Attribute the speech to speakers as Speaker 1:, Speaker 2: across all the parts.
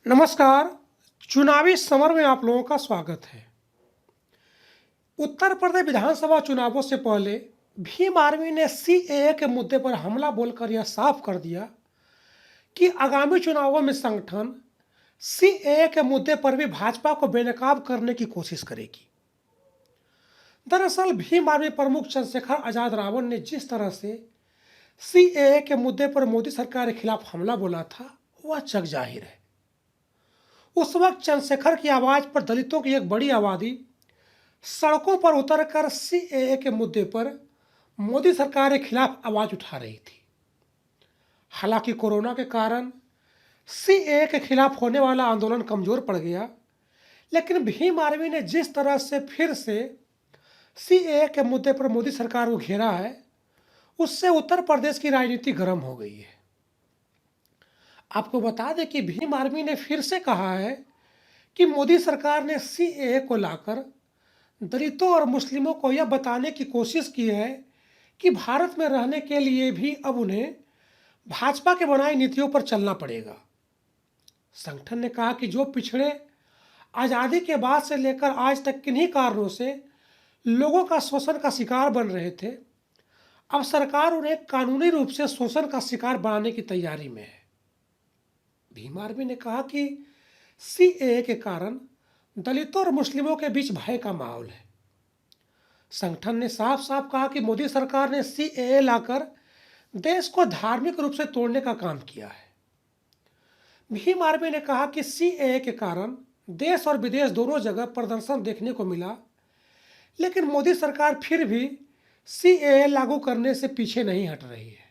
Speaker 1: नमस्कार। चुनावी समर में आप लोगों का स्वागत है। उत्तर प्रदेश विधानसभा चुनावों से पहले भीम आर्मी ने सीएए के मुद्दे पर हमला बोलकर यह साफ कर दिया कि आगामी चुनावों में संगठन सीएए के मुद्दे पर भी भाजपा को बेनकाब करने की कोशिश करेगी। दरअसल भीम आर्मी प्रमुख चंद्रशेखर आजाद रावण ने जिस तरह से सीएए के मुद्दे पर मोदी सरकार के खिलाफ हमला बोला था वह जग जाहिर है। उस वक्त चंद्रशेखर की आवाज पर दलितों की एक बड़ी आबादी सड़कों पर उतरकर सीएए के मुद्दे पर मोदी सरकार के खिलाफ आवाज उठा रही थी। हालांकि कोरोना के कारण सीएए के खिलाफ होने वाला आंदोलन कमजोर पड़ गया, लेकिन भीम आर्मी ने जिस तरह से फिर से सीएए के मुद्दे पर मोदी सरकार को घेरा है, उससे उत्तर प्रदेश की राजनीति गर्म हो गई है। आपको बता दें कि भीम आर्मी ने फिर से कहा है कि मोदी सरकार ने सीएए को लाकर दलितों और मुस्लिमों को यह बताने की कोशिश की है कि भारत में रहने के लिए भी अब उन्हें भाजपा के बनाई नीतियों पर चलना पड़ेगा। संगठन ने कहा कि जो पिछड़े आज़ादी के बाद से लेकर आज तक किन्हीं कारणों से लोगों का शोषण का शिकार बन रहे थे, अब सरकार उन्हें कानूनी रूप से शोषण का शिकार बनाने की तैयारी में है। भीम आर्मी ने कहा कि सीएए के कारण दलितों और मुस्लिमों के बीच भय का माहौल है। संगठन ने साफ साफ कहा कि मोदी सरकार ने सीएए लाकर देश को धार्मिक रूप से तोड़ने का काम किया है। भीम आर्मी ने कहा कि सीएए के कारण देश और विदेश दोनों जगह प्रदर्शन देखने को मिला, लेकिन मोदी सरकार फिर भी सीएए लागू करने से पीछे नहीं हट रही है।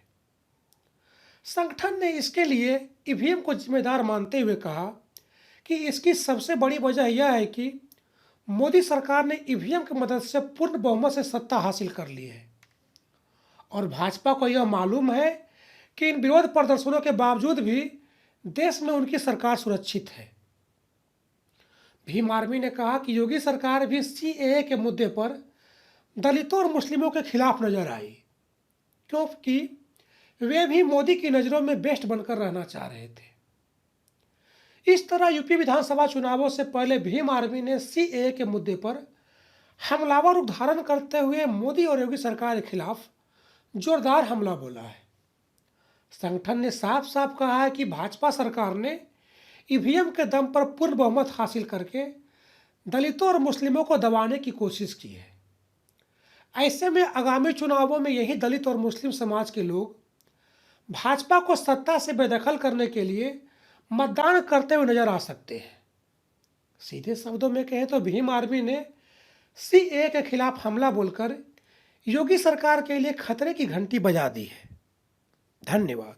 Speaker 1: संगठन ने इसके लिए ईवीएम को जिम्मेदार मानते हुए कहा कि इसकी सबसे बड़ी वजह यह है कि मोदी सरकार ने ईवीएम की मदद से पूर्ण बहुमत से सत्ता हासिल कर ली है और भाजपा को यह मालूम है कि इन विरोध प्रदर्शनों के बावजूद भी देश में उनकी सरकार सुरक्षित है। भीम आर्मी ने कहा कि योगी सरकार भी सीएए के मुद्दे पर दलितों और मुस्लिमों के खिलाफ नजर आई, क्योंकि वे भी मोदी की नज़रों में बेस्ट बनकर रहना चाह रहे थे। इस तरह यूपी विधानसभा चुनावों से पहले भीम आर्मी ने सीएए के मुद्दे पर हमलावर रूप धारण करते हुए मोदी और योगी सरकार के खिलाफ जोरदार हमला बोला है। संगठन ने साफ साफ कहा है कि भाजपा सरकार ने ईवीएम के दम पर पूर्ण बहुमत हासिल करके दलितों और मुस्लिमों को दबाने की कोशिश की है। ऐसे में आगामी चुनावों में यही दलित और मुस्लिम समाज के लोग भाजपा को सत्ता से बेदखल करने के लिए मतदान करते हुए नजर आ सकते हैं। सीधे शब्दों में कहें तो भीम आर्मी ने सीएए के खिलाफ हमला बोलकर योगी सरकार के लिए खतरे की घंटी बजा दी है। धन्यवाद।